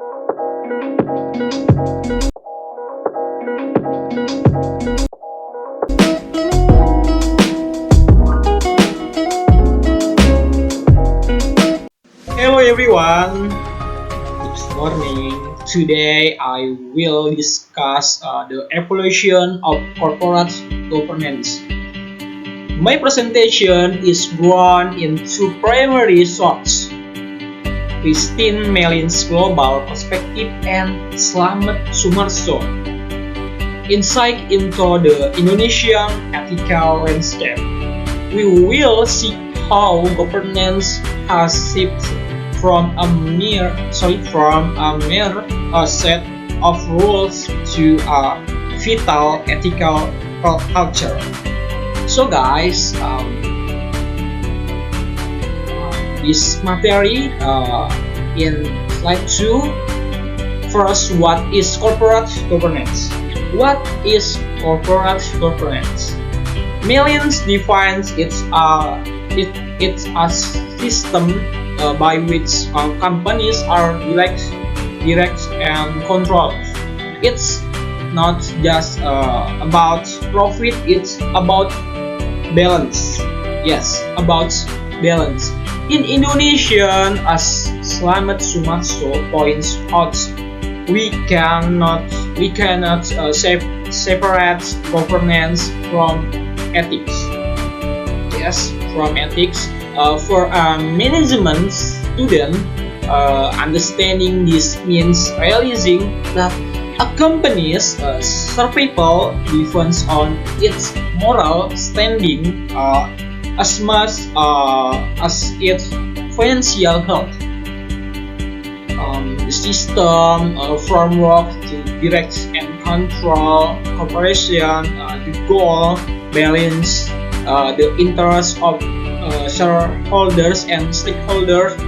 Hello everyone, good morning. Today I will discuss the evolution of corporate governance. My presentation is broken into primary thoughts. Christine Melin's Global Perspective and Slamet Sumarso. Insight into the Indonesian ethical landscape. We will see how governance has shifted from a mere set of rules to a vital ethical culture. So guys, this material in slide 2. First, what is corporate governance? What is corporate governance? Millions defines it's a system by which companies are direct and controlled. It's not just about profit, it's about balance. Yes, about balance. In Indonesian, as Slamet Sumarso points out, we cannot separate governance from ethics. Yes, from ethics. For a management student, understanding this means realizing that a company's survival depends on its moral standing as much as its financial health. The system framework to direct and control corporation, the goal, balance the interests of shareholders and stakeholders,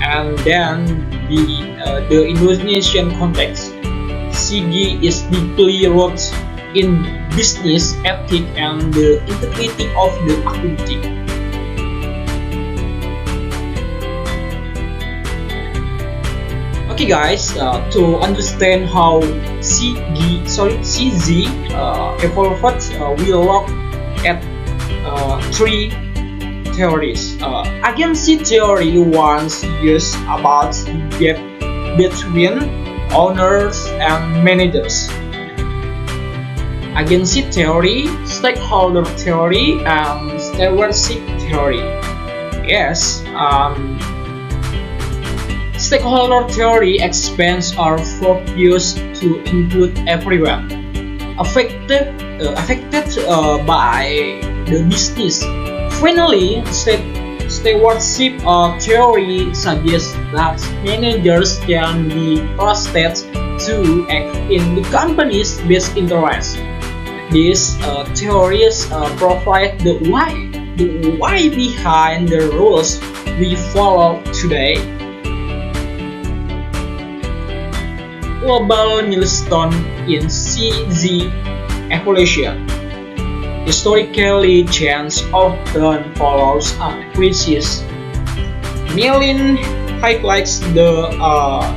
and then the Indonesian context. CG is deeply rooted in business ethics and the integrity of the accounting. Okay guys, to understand how CG evolved, we'll look at three theories. Agency theory once used about the gap between owners and managers. Agency theory, stakeholder theory, and stewardship theory. Yes, stakeholder theory expands our focus to include everyone affected by the business. Finally, stewardship theory suggests that managers can be trusted to act in the company's best interest. These theories provide the why behind the rules we follow today. Global milestone in CG evolution. Historically, change often follows a crisis. Mellin highlights the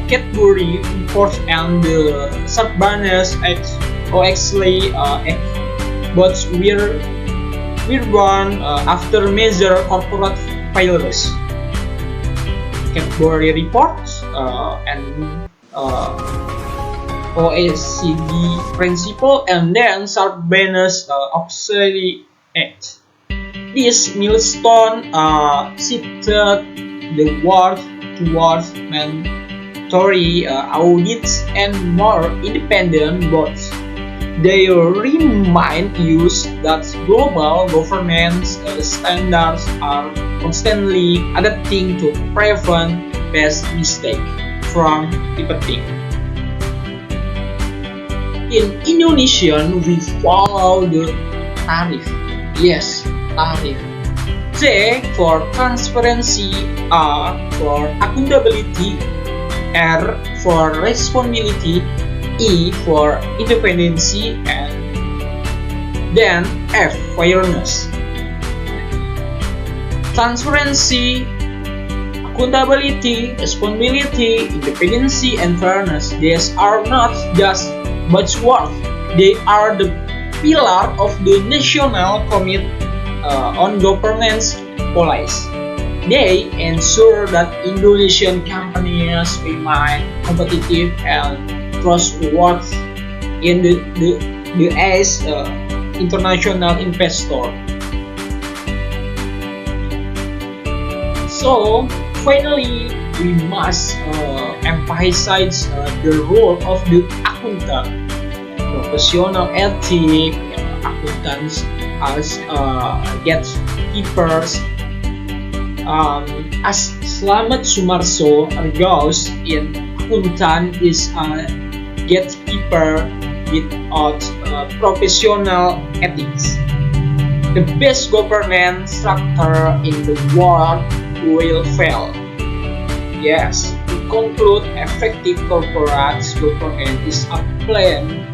Cadbury report and the Sarbanes-Oxley Act, but we're born after major corporate failures. Cadbury report and OECD principle, and then Sarbanes-Oxley Act. This milestone shifted the world towards mandatory audits and more independent boards. They remind us that global governance standards are constantly adapting to prevent past mistakes from repeating. In Indonesian, we follow the tarif. Yes, tarif. T for transparency, R for accountability, R for responsibility, E for independency, and then F fairness. Transparency, Accountability, responsibility, independency, and fairness. These are not just buzzwords. They are the pillar of the national commit on governance policy. They ensure that Indonesian companies remain competitive and trustworthy in the eyes international investor. So finally, we must emphasize the role of the accountant, professional ethic, accountants as gatekeepers. As Slamet Sumarso argues in accountant is a gatekeeper without professional ethics. The best governance structure in the world will fail. Yes, to conclude, effective corporate governance is a plan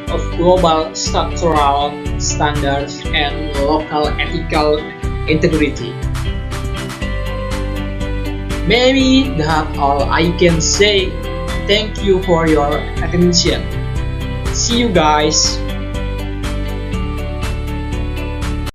of global structural standards and local ethical integrity. Maybe that's all I can say. Thank you for your attention. See you guys.